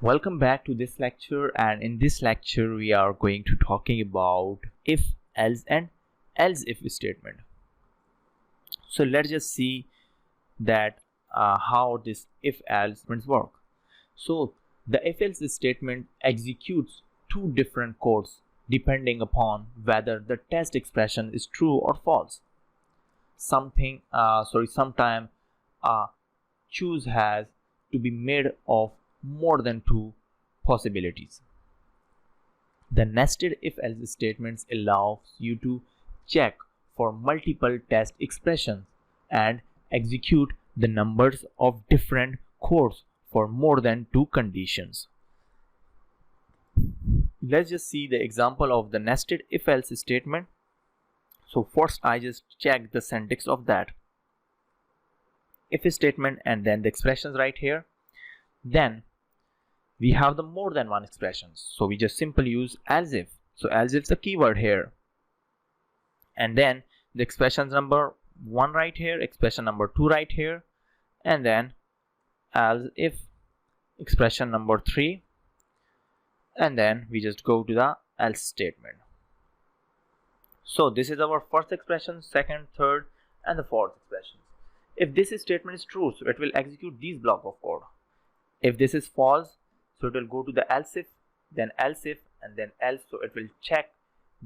Welcome back to this lecture, and in this lecture we are going to talking about if, else and else if statement. So let's just see that how this if else statements work. So the if else statement executes two different codes depending upon whether the test expression is true or false. Sometime choose has to be made of more than two possibilities. The nested if-else statements allows you to check for multiple test expressions and execute the numbers of different codes for more than two conditions. Let's just see the example of the nested if-else statement. So first I just check the syntax of that if statement and then the expressions right here. Then we have the more than one expressions, so we just simply use else if. So else if is the keyword here, and then the expression number 1 right here, expression number 2 right here, and then else if expression number 3, and then we just go to the else statement. So this is our first expression, second, third and the fourth expression. If this statement is true, so it will execute these block of code. If this is false, so it will go to the else if, then else if, and then else. So it will check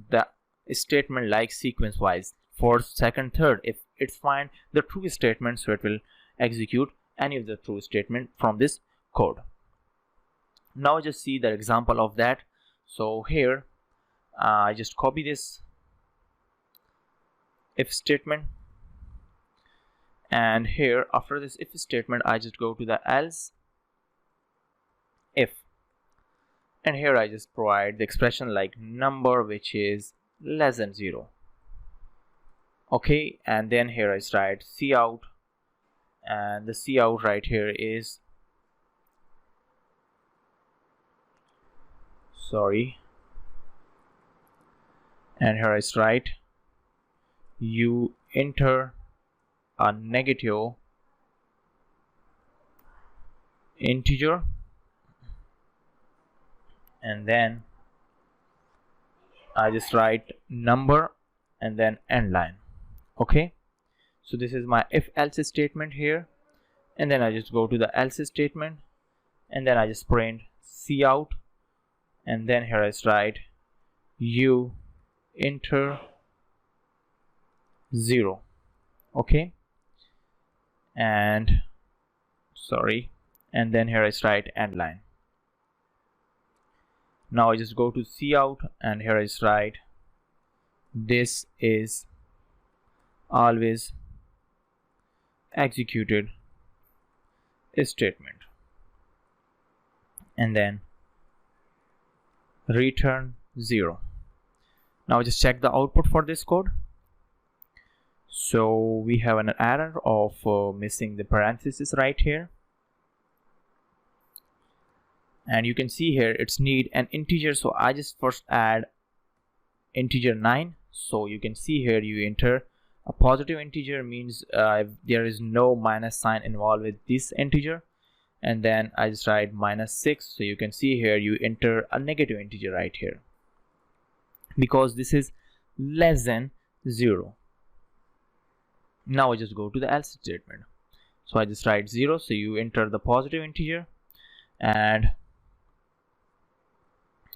the statement like sequence wise, first, second, third. If it's find the true statement, so it will execute any of the true statement from this code. Now just see the example of that. So here I just copy this if statement, and here after this if statement I just go to the else if, and here I just provide the expression like number which is less than 0. Okay, and then here I write cout, and the cout right here is and here I write you enter a negative integer, and then I just write number and then end line. Okay, so this is my if else statement here, and then I just go to the else statement, and then I just print cout, and then here I write you enter 0. Okay, and then here I write end line. Now I just go to cout, and here I write this is always executed statement, and then return 0. Now just check the output for this code. So we have an error of missing the parenthesis right here, and you can see here it's need an integer, so I just first add integer 9. So you can see here you enter a positive integer, means there is no minus sign involved with this integer, and then I just write -6. So you can see here you enter a negative integer right here because this is less than 0. Now I just go to the else statement. So I just write 0, so you enter the positive integer, and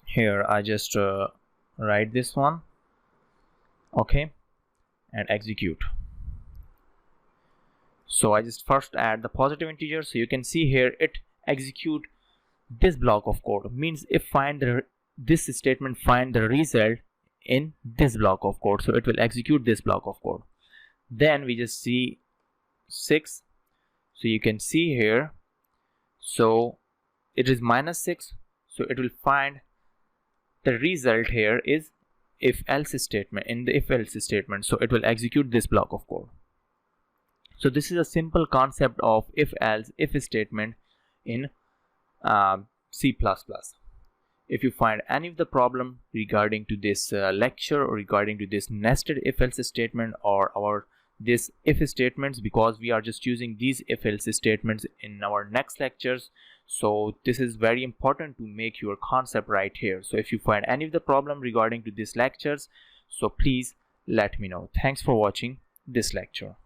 here I just write this one. Okay, and execute. So I just first add the positive integer, so you can see here it execute this block of code, means if this statement find the result in this block of code, so it will execute this block of code. Then we just see 6, so you can see here, so it is -6, so it will find the result here is if else statement, in the if else statement, so it will execute this block of code. So this is a simple concept of if else if statement in C++. If you find any of the problem regarding to this lecture or regarding to this nested if else statement or our this if statements, because we are just using these if else statements in our next lectures. So this is very important to make your concept right here. So if you find any of the problem regarding to these lectures, so please let me know. Thanks for watching this lecture.